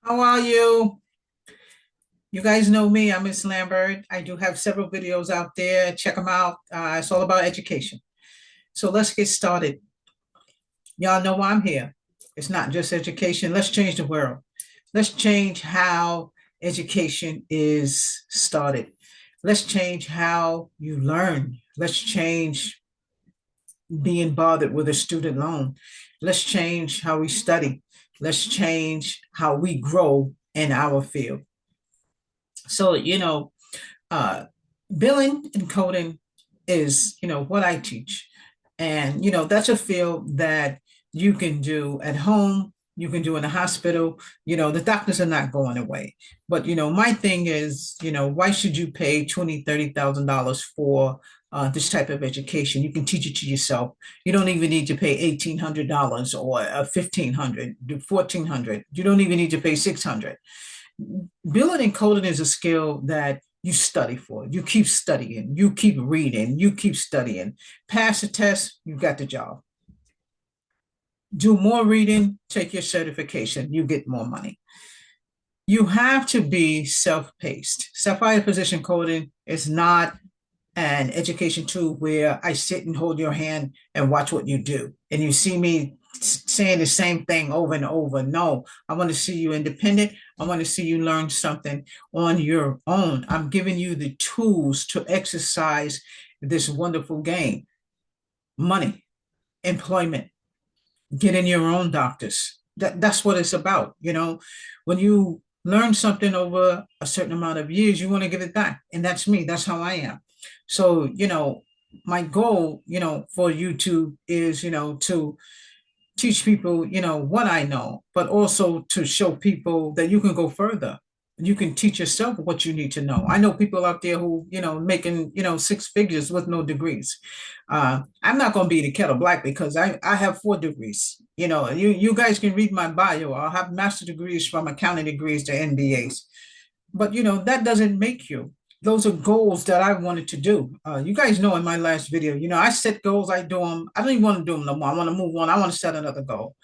How are you? You guys know me. I'm Miss Lambert. I do have several videos out there. Check them out. It's all about education. So let's get started. Y'all know why I'm here. It's not just education. Let's change the world. Let's change how education is started. Let's change how you learn. Let's change being bothered with a student loan. Let's change how we study. Let's change how we grow in our field. So, uh, billing and coding is, what I teach. And, that's a field that you can do at home, you can do in a hospital. The doctors are not going away. But, my thing is, why should you pay $20,000, $30,000 for this type of education? You can teach it to yourself. You don't even need to pay $1,800 or 1,500, 1,400. You don't even need to pay 600. Building and coding is a skill that you study for. You keep studying, you keep reading, you keep studying. Pass the test, you got the job. Do more reading, take your certification, you get more money. You have to be self-paced. Self-guided position coding is not an education tool where I sit and hold your hand and watch what you do. And you see me saying the same thing over and over. No, I want to see you independent. I want to see you learn something on your own. I'm giving you the tools to exercise this wonderful game. Money, employment, getting your own doctors. That's what it's about. When you learn something over a certain amount of years, you want to give it back. And that's me. That's how I am. So, my goal, for YouTube is, to teach people, what I know, but also to show people that you can go further. You can teach yourself what you need to know. I know people out there who, making, six figures with no degrees. I'm not going to be the kettle black because I have 4 degrees. You guys can read my bio. I'll have master degrees from accounting degrees to MBAs. But, that doesn't make you. Those are goals that I wanted to do. You guys know in my last video, I set goals, I do them. I don't even want to do them no more. I want to move on. I want to set another goal.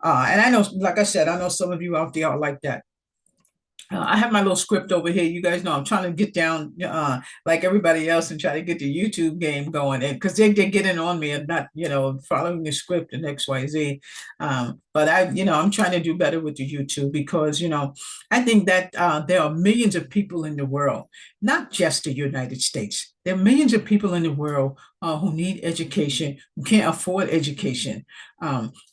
And I know, like I said, I know some of you out there are like that. I have my little script over here. You guys know I'm trying to get down like everybody else and try to get the YouTube game going. And because they're getting on me and not, following the script and XYZ. But I'm trying to do better with the YouTube because, I think that there are millions of people in the world, not just the United States. There are millions of people in the world who need education, who can't afford education.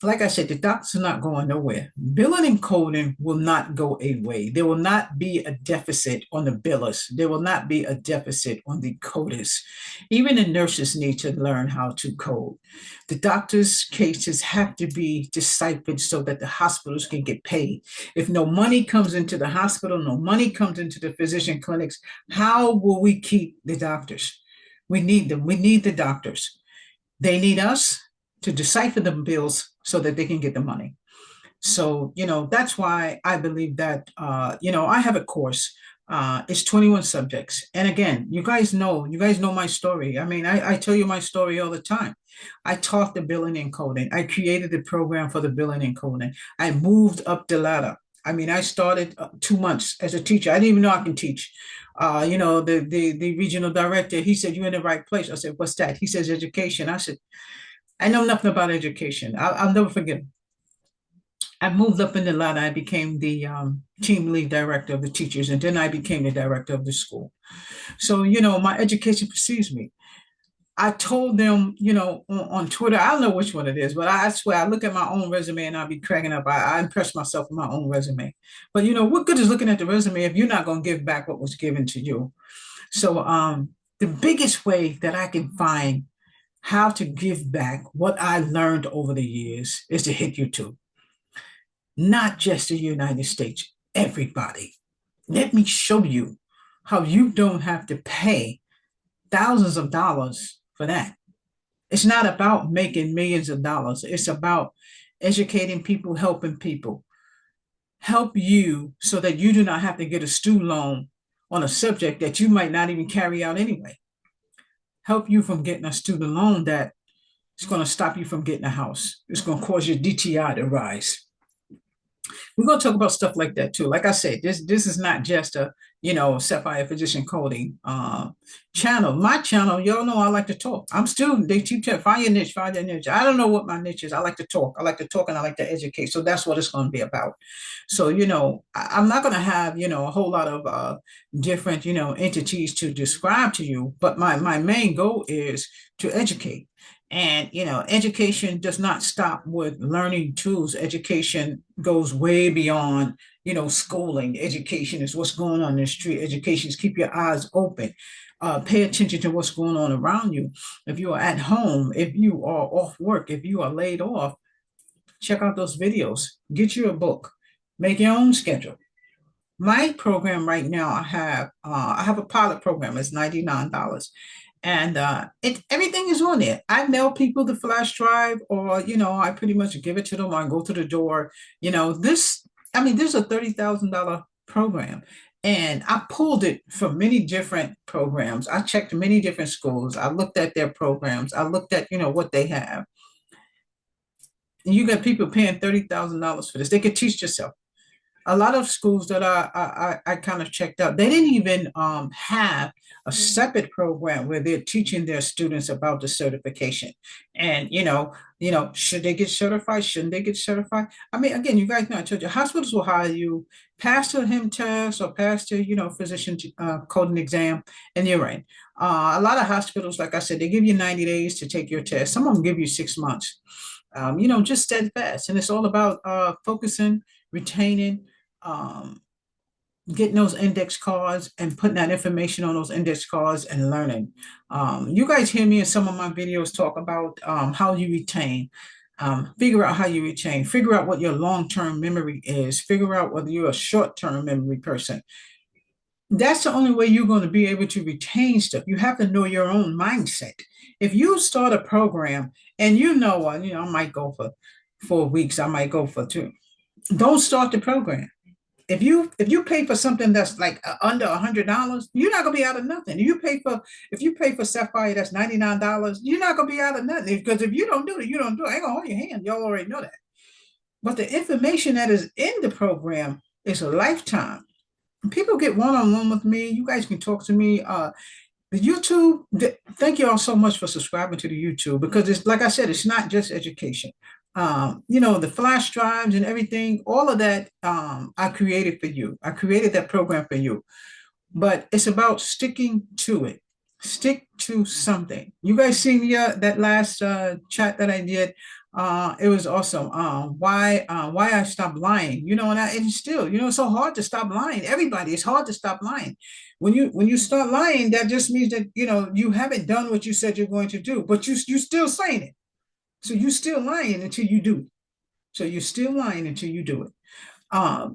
Like I said, the doctors are not going nowhere. Billing and coding will not go away. There will not be a deficit on the billers. There will not be a deficit on the coders. Even the nurses need to learn how to code. The doctors' cases have to be deciphered so that the hospitals can get paid. If no money comes into the hospital, no money comes into the physician clinics, how will we keep the doctors? We need them. We need the doctors. They need us to decipher the bills so that they can get the money. So, that's why I believe that, I have a course. It's 21 subjects. And again, you guys know my story. I mean, I tell you my story all the time. I taught the billing and coding. I created the program for the billing and coding. I moved up the ladder. I mean, I started 2 months as a teacher. I didn't even know I can teach. The regional director, he said, "You're in the right place." I said, "What's that?" He says, "Education." I said, "I know nothing about education." I'll never forget. I moved up in the ladder. I became the team lead director of the teachers, and then I became the director of the school. So, my education precedes me. I told them, on Twitter, I don't know which one it is, but I swear I look at my own resume and I'll be cracking up. I impress myself with my own resume. But, what good is looking at the resume if you're not going to give back what was given to you? So, the biggest way that I can find how to give back what I learned over the years is to hit YouTube, not just the United States, everybody. Let me show you how you don't have to pay thousands of dollars for that. It's not about making millions of dollars. It's about educating people, helping people, help you so that you do not have to get a student loan on a subject that you might not even carry out anyway. Help you from getting a student loan that is going to stop you from getting a house. It's going to cause your DTI to rise. We're going to talk about stuff like that too. Like I said, this is not just a, Sapphire Physician Coding channel. My channel, y'all know I like to talk. I'm still, they keep telling, find your niche, find your niche. I don't know what my niche is. I like to talk. I like to talk and I like to educate. So that's what it's going to be about. So, I'm not going to have, a whole lot of different, entities to describe to you, but my main goal is to educate. And, education does not stop with learning tools. Education goes way beyond, schooling. Education is what's going on in the street. Education is keep your eyes open. Pay attention to what's going on around you. If you are at home, if you are off work, if you are laid off, check out those videos. Get you a book. Make your own schedule. My program right now, I have a pilot program. It's $99, and it everything is on there. I mail people the flash drive, or I pretty much give it to them. I go to the door. There's a $30,000 program, and I pulled it from many different programs. I checked many different schools. I looked at their programs. I looked at what they have. And you got people paying $30,000 for this. They could teach yourself. A lot of schools that I kind of checked out, they didn't even have a separate program where they're teaching their students about the certification. And should they get certified? Shouldn't they get certified? I mean, again, you guys know I told you, hospitals will hire you, pass the HIM test or pass the physician coding exam, and you're in. A lot of hospitals, like I said, they give you 90 days to take your test. Some of them give you 6 months. Just steadfast, and it's all about focusing, retaining, um, getting those index cards and putting that information on those index cards and learning. You guys hear me in some of my videos talk about how you retain. Figure out how you retain. Figure out what your long-term memory is. Figure out whether you're a short-term memory person. That's the only way you're going to be able to retain stuff. You have to know your own mindset. If you start a program and I might go for 4 weeks, I might go for two. Don't start the program. If you pay for something that's like under $100, you're not gonna be out of nothing. If you pay for Sapphire that's $99, you're not gonna be out of nothing, because if you don't do it, you don't do it. I ain't gonna hold your hand. Y'all already know that. But the information that is in the program is a lifetime. People get one-on-one with me. You guys can talk to me. The YouTube, thank you all so much for subscribing to the YouTube, because it's like I said, it's not just education. The flash drives and everything, all of that, I created for you. I created that program for you, but it's about sticking to it. Stick to something. You guys seen that last chat that I did? It was awesome. Why I stopped lying? And still, it's so hard to stop lying. Everybody, it's hard to stop lying. When you start lying, that just means that you haven't done what you said you're going to do, but you still saying it. So you're still lying until you do it. So you're still lying until you do it.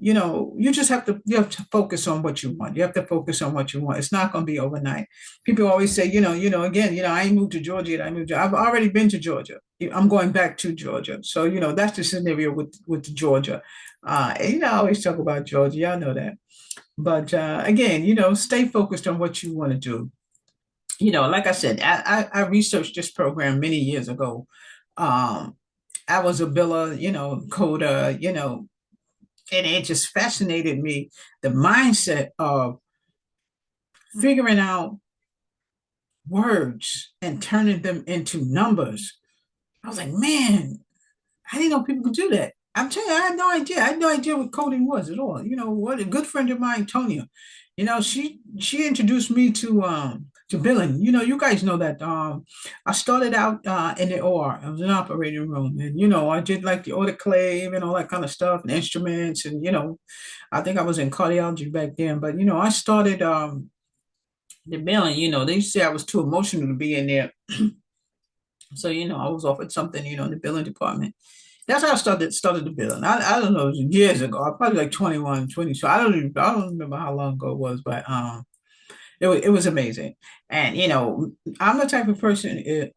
You have to focus on what you want. You have to focus on what you want. It's not going to be overnight. People always say, again, I ain't moved to Georgia yet. I've already been to Georgia. I'm going back to Georgia. So, that's the scenario with Georgia. I always talk about Georgia. Y'all know that. But again, stay focused on what you want to do. Like I said, I researched this program many years ago. I was a biller, coder, and it just fascinated me, the mindset of figuring out words and turning them into numbers. I was like, man, I didn't know people could do that. I'm telling you, I had no idea. I had no idea what coding was at all. What a good friend of mine, Tonya, she introduced me to billing. You guys know that I started out in the OR. I was in the operating room, and I did like the autoclave and all that kind of stuff, and instruments, and I think I was in cardiology back then. But I started the billing. They used to say I was too emotional to be in there, so I was offered something, in the billing department. That's how I started the billing. I don't know, it was years ago, probably like 21, 22. I don't remember how long ago it was, but it was amazing. And I'm the type of person,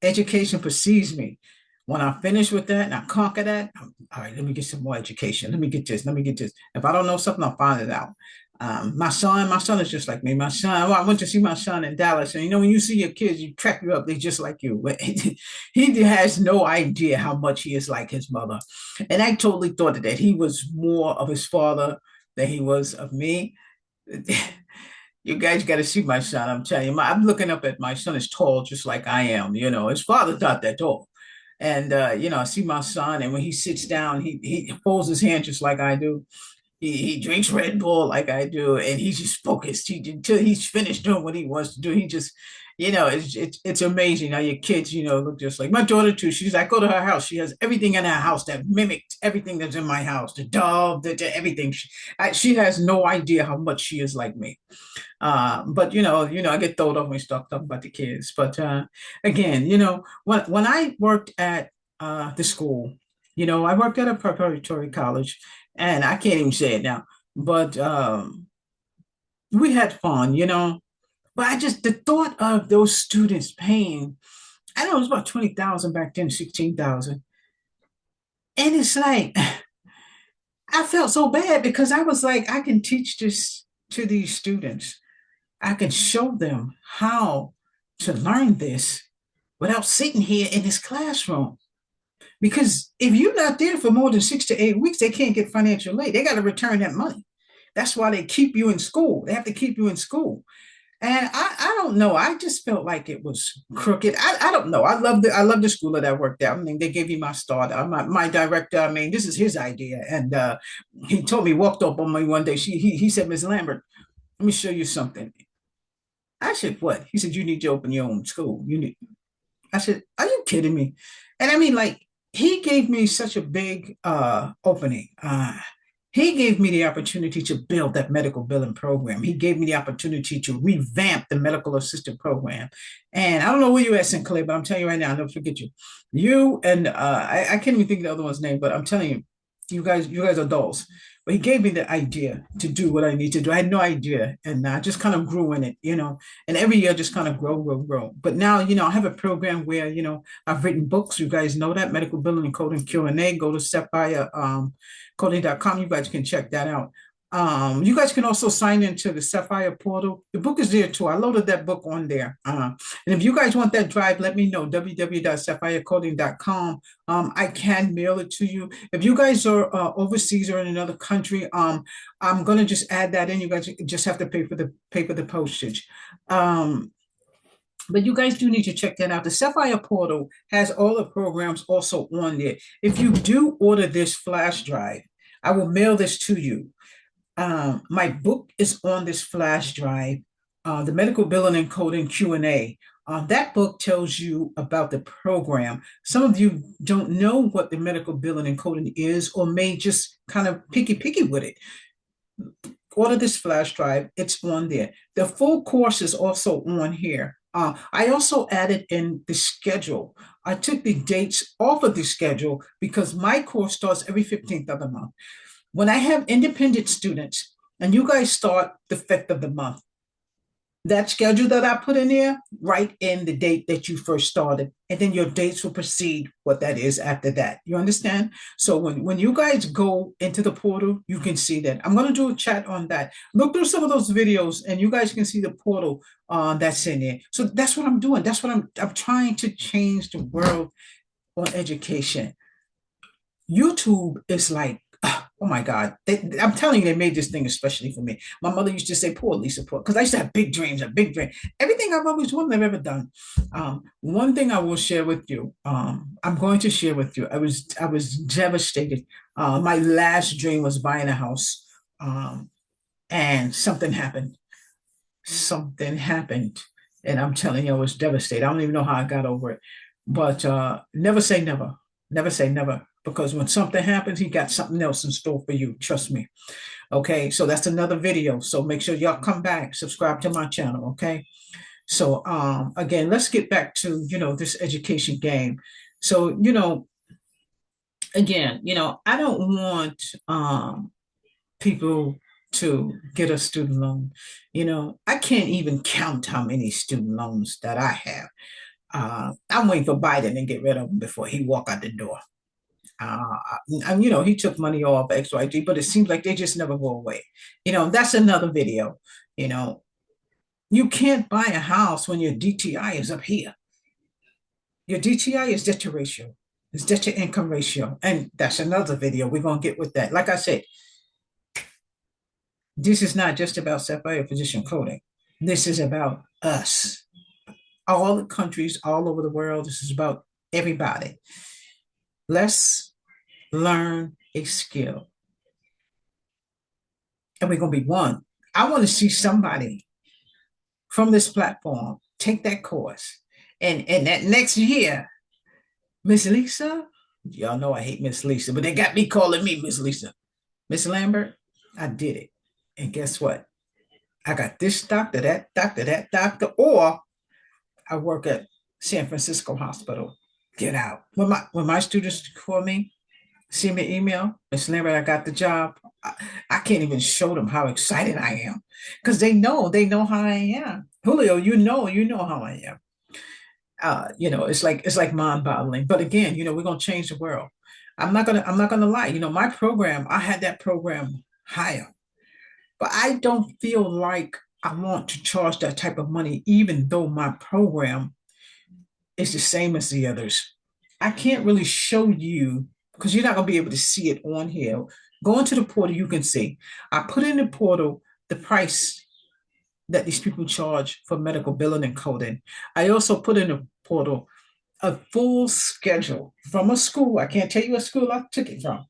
education precedes me. When I finish with that and I conquer that, all right, let me get some more education. Let me get this. Let me get this. If I don't know something, I'll find it out. My son is just like me. My son, well, I went to see my son in Dallas, and when you see your kids, you crack you up. They just like you. But he has no idea how much he is like his mother, and I totally thought that he was more of his father than he was of me. You guys got to see my son. I'm telling you, I'm looking up at my son is tall, just like I am. His father's not that tall. And I see my son, and when he sits down, he folds his hand just like I do. He drinks Red Bull like I do, and he's just focused. Until he's finished doing what he wants to do. He just, it's amazing how your kids, look just like my daughter too. I go to her house. She has everything in her house that mimicked everything that's in my house. The dog, everything. She has no idea how much she is like me. But I get thrown off when we start talking about the kids. But again, when I worked at the school, I worked at a preparatory college, and I can't even say it now, but we had fun, But the thought of those students paying, I know it was about 20,000 back then, 16,000. And it's like, I felt so bad because I was like, I can teach this to these students. I can show them how to learn this without sitting here in this classroom. Because if you're not there for more than 6 to 8 weeks, they can't get financial aid. They got to return that money. That's why they keep you in school. They have to keep you in school. And I don't know. I just felt like it was crooked. I don't know. I love the school that I worked at. I mean, they gave me my start. My director. I mean, this is his idea, and he told me, walked up on me one day. He said, Ms. Lambert, let me show you something. I said, what? He said, you need to open your own school. You need. I said, are you kidding me? And I mean, like, he gave me such a big opening. He gave me the opportunity to build that medical billing program. He gave me the opportunity to revamp the medical assistant program. And I don't know where you're at, St. Clair, but I'm telling you right now, I'll never forget you. You and I can't even think of the other one's name, but I'm telling you, you guys are dolls. But he gave me the idea to do what I need to do. I had no idea, and I just kind of grew in it. And every year just kind of grow. But now, I have a program where, I've written books. You guys know that, Medical Billing and Coding Q&A. Go to Sapphire coding.com. You guys can check that out. You guys can also sign into the Sapphire portal. The book is there too. I loaded that book on there. And if you guys want that drive, let me know. www.sapphirecoding.com. I can mail it to you. If you guys are overseas or in another country, I'm gonna just add that in. You guys just have to pay for the postage. But you guys do need to check that out. The Sapphire portal has all the programs also on there. If you do order this flash drive, I will mail this to you. My book is on this flash drive, the Medical Billing and Coding Q&A. That book tells you about the program. Some of you don't know what the medical billing and coding is, or may just kind of picky with it. Order this flash drive. It's on there. The full course is also on here. I also added in the schedule. I took the dates off of the schedule because my course starts every 15th of the month. When I have independent students and you guys start the 5th of the month, that schedule that I put in there, write in the date that you first started, and then your dates will proceed what that is after that. You understand? So when you guys go into the portal, you can see that. I'm going to do a chat on that. Look through some of those videos and you guys can see the portal that's in there. So that's what I'm doing. That's what I'm trying to change the world on education. YouTube is like, oh my God. I'm telling you, they made this thing especially for me. My mother used to say, poor Lisa, poor, because I used to have big dreams, a big dream. Everything I've always wanted, I've ever done. One thing I will share with you, I'm going to share with you. I was devastated. My last dream was buying a house. And something happened. Something happened. And I'm telling you, I was devastated. I don't even know how I got over it. But never say never. Never say never. Because when something happens, he got something else in store for you. Trust me. Okay. So that's another video. So make sure y'all come back, subscribe to my channel. Okay. So again, let's get back to, this education game. So, again, I don't want people to get a student loan. I can't even count how many student loans that I have. I'm waiting for Biden to get rid of them before he walk out the door. Uh, and he took money off XYG, but it seems like they just never go away. That's another video. You know, you can't buy a house when your DTI is up here. Your DTI is debt to ratio, it's debt to income ratio. And that's another video. We're going to get with that. Like I said, this is not just about Sapphire Physician Clothing. This is about us, all the countries all over the world. This is about everybody. Let's learn a skill. And we're going to be one. I want to see somebody from this platform take that course. And that next year, Miss Lisa, y'all know I hate Miss Lisa, but they got me calling me Miss Lisa. Miss Lambert, I did it. And guess what? I got this doctor, that doctor, or I work at San Francisco Hospital. Get out. When my students call me, send me an email, Miss Lambert, I got the job. I can't even show them how excited I am because they know how I am. Julio, you know how I am. It's like mind-boggling. But again, we're gonna change the world. I'm not gonna lie. My program, I had that program higher, but I don't feel like I want to charge that type of money, even though my program is the same as the others. I can't really show you because you're not gonna be able to see it on here. Go into the portal, you can see. I put in the portal the price that these people charge for medical billing and coding. I also put in the portal a full schedule from a school. I can't tell you what school I took it from.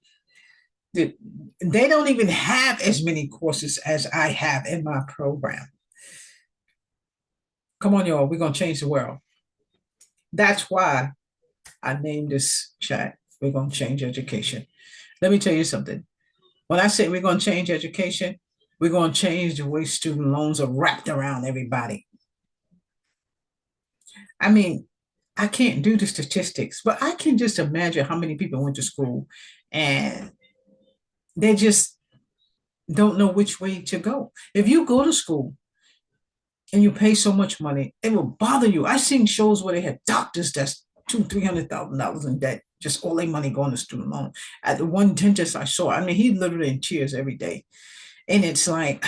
They don't even have as many courses as I have in my program. Come on, y'all. We're going to change the world. That's why I named this chat, We're going to change education. Let me tell you something. When I say we're going to change education, we're going to change the way student loans are wrapped around everybody. I mean, I can't do the statistics, but I can just imagine how many people went to school and they just don't know which way to go. If you go to school and you pay so much money, it will bother you. I've seen shows where they had doctors that's $200,000-$300,000 in debt, just all their money going to student loan. At the one dentist I saw, I mean, he literally in tears every day. And it's like,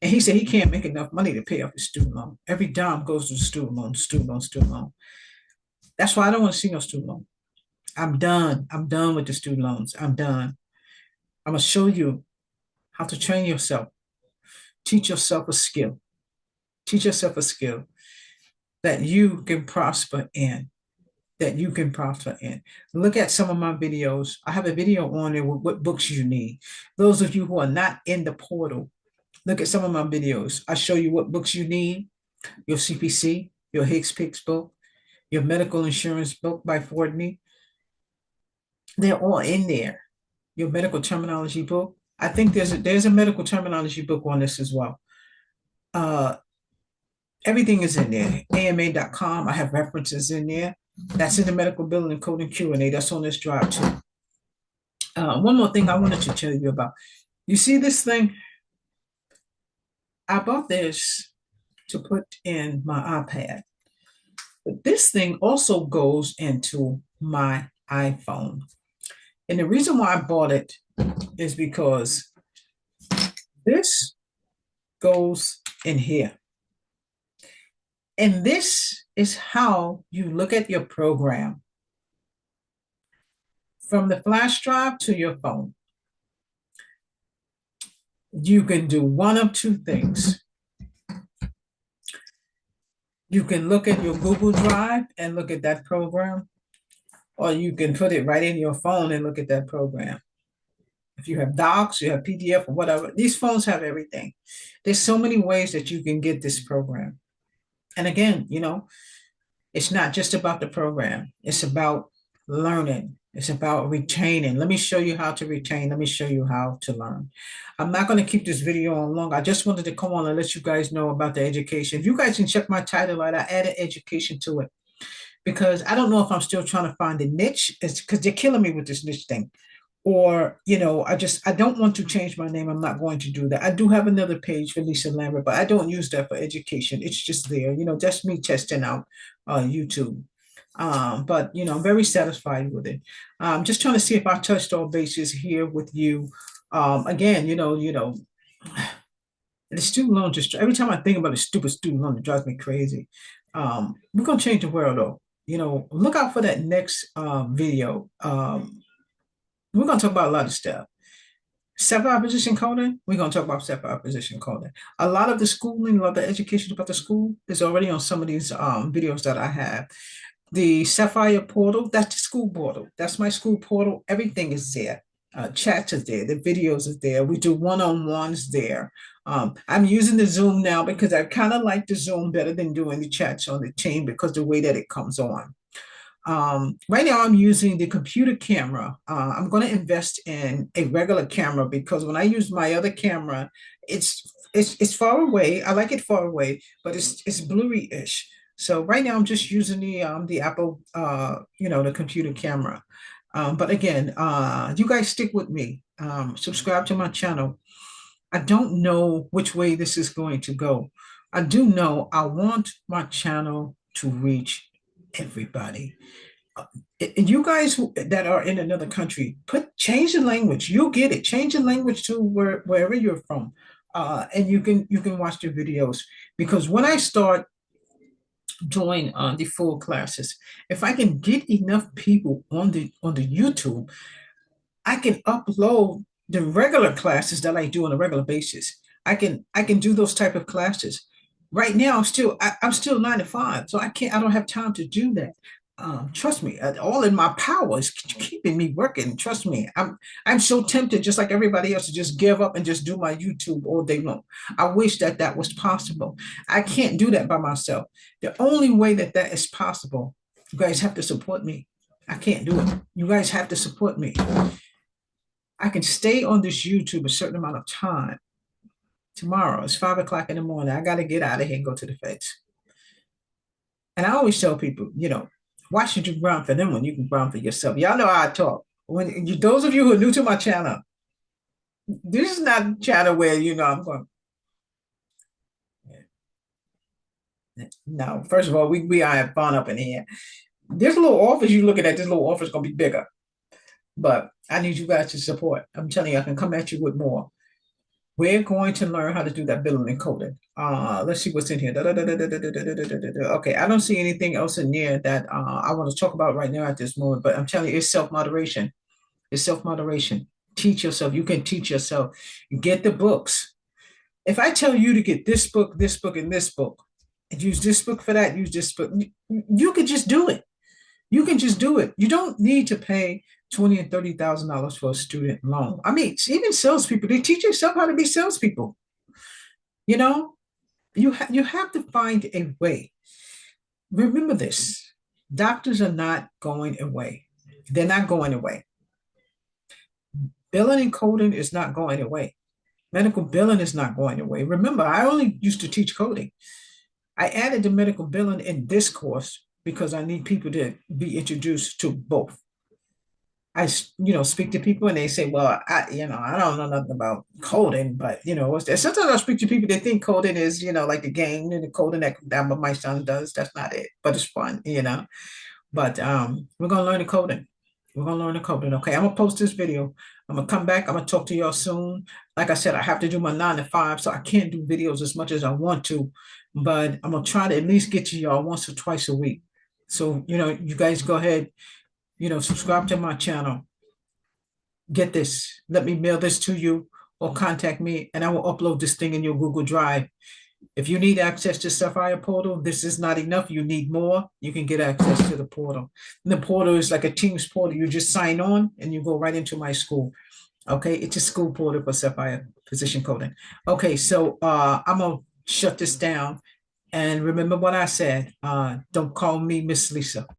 and he said he can't make enough money to pay off his student loan. Every dime goes to the student loan, student loan, student loan. That's why I don't want to see no student loan. I'm done. I'm done with the student loans. I'm done. I'm going to show you how to train yourself. Teach yourself a skill. Teach yourself a skill that you can prosper in. That you can prosper in. Look at some of my videos. I have a video on there with what books you need. Those of you who are not in the portal, look at some of my videos. I show you what books you need. Your CPC, your Hicks-Picks book, your medical insurance book by Fordney. They're all in there. Your medical terminology book. I think there's a medical terminology book on this as well. Everything is in there. AMA.com. I have references in there. That's in the medical billing and coding Q&A. That's on this drive too. One more thing I wanted to tell you about. You see this thing? I bought this to put in my iPad. But this thing also goes into my iPhone. And the reason why I bought it is because this goes in here. And this is how you look at your program from the flash drive to your phone. You can do one of two things. You can look at your Google Drive and look at that program, or you can put it right in your phone and look at that program. If you have docs, you have PDF or whatever, these phones have everything. There's so many ways that you can get this program. And again, it's not just about the program. It's about learning. It's about retaining. Let me show you how to retain. Let me show you how to learn. I'm not going to keep this video on long. I just wanted to come on and let you guys know about the education. If you guys can check my title out, I added education to it because I don't know if I'm still trying to find a niche. It's because they're killing me with this niche thing. Or, I don't want to change my name. I'm not going to do that. I do have another page for Lisa Lambert, but I don't use that for education. It's just there. That's me testing out YouTube. But I'm very satisfied with it. Just trying to see if I touched all bases here with you. Again, the student loan just every time I think about the stupid student loan, it drives me crazy. We're gonna change the world though. Look out for that next video. We're gonna talk about a lot of stuff. Self-opposition coding, we're going to talk about self-opposition coding. A lot of the schooling, a lot of the education about the school is already on some of these videos that I have. The Sapphire portal, that's the school portal. That's my school portal. Everything is there. Chats is there. The videos is there. We do one-on-ones there. I'm using the Zoom now because I kind of like the Zoom better than doing the chats on the team because the way that it comes on. Right now, I'm using the computer camera. I'm going to invest in a regular camera because when I use my other camera, it's far away. I like it far away, but it's blurry-ish. So right now, I'm just using the Apple, the computer camera. But again, you guys stick with me. Subscribe to my channel. I don't know which way this is going to go. I do know I want my channel to reach everybody. You guys that are in another country, change the language. You'll get it. Change the language to wherever you're from, and you can watch the videos. Because when I start doing the full classes, if I can get enough people on the YouTube, I can upload the regular classes that I do on a regular basis. I can do those type of classes. Right now, I'm still 9 to 5, so I don't have time to do that. Trust me, all in my power is keeping me working. Trust me, I'm so tempted, just like everybody else, to just give up and just do my YouTube all day long. I wish that that was possible. I can't do that by myself. The only way that that is possible, you guys have to support me. I can't do it. You guys have to support me. I can stay on this YouTube a certain amount of time. Tomorrow it's 5 o'clock in the morning. I got to get out of here and go to the feds. And I always tell people, why should you run for them when you can run for yourself? Y'all know how I talk. Those of you who are new to my channel, this is not a channel where I'm going. No, first of all, we are have fun up in here. This little office you looking at, this little office gonna be bigger, but I need you guys to support. I'm telling you, I can come at you with more. We're going to learn how to do that billing and coding. Let's see what's in here. Okay, I don't see anything else in there that I want to talk about right now at this moment, but I'm telling you, it's self-moderation. It's self-moderation. Teach yourself. You can teach yourself. Get the books. If I tell you to get this book, and this book, and use this book for that, use this book, you can just do it. You can just do it. You don't need to pay $20,000 and $30,000 for a student loan. I mean, even salespeople, they teach yourself how to be salespeople. You have to find a way. Remember this: doctors are not going away. They're not going away. Billing and coding is not going away. Medical billing is not going away. Remember, I only used to teach coding. I added the medical billing in this course because I need people to be introduced to both. I speak to people and they say, well, I don't know nothing about coding, but sometimes I speak to people that think coding is, like the game and the coding that my son does. That's not it, but it's fun. But we're gonna learn the coding. We're gonna learn the coding. Okay, I'm gonna post this video. I'm gonna come back. I'm gonna talk to y'all soon. Like I said, I have to do my 9 to 5, so I can't do videos as much as I want to, but I'm gonna try to at least get to y'all once or twice a week. So you guys go ahead, subscribe to my channel. Get this. Let me mail this to you or contact me, and I will upload this thing in your Google Drive. If you need access to Sapphire Portal, this is not enough. You need more. You can get access to the portal. And the portal is like a Teams portal. You just sign on and you go right into my school. Okay, it's a school portal for Sapphire Position Coding. Okay, so I'm gonna shut this down. And remember what I said. Don't call me Miss Lisa.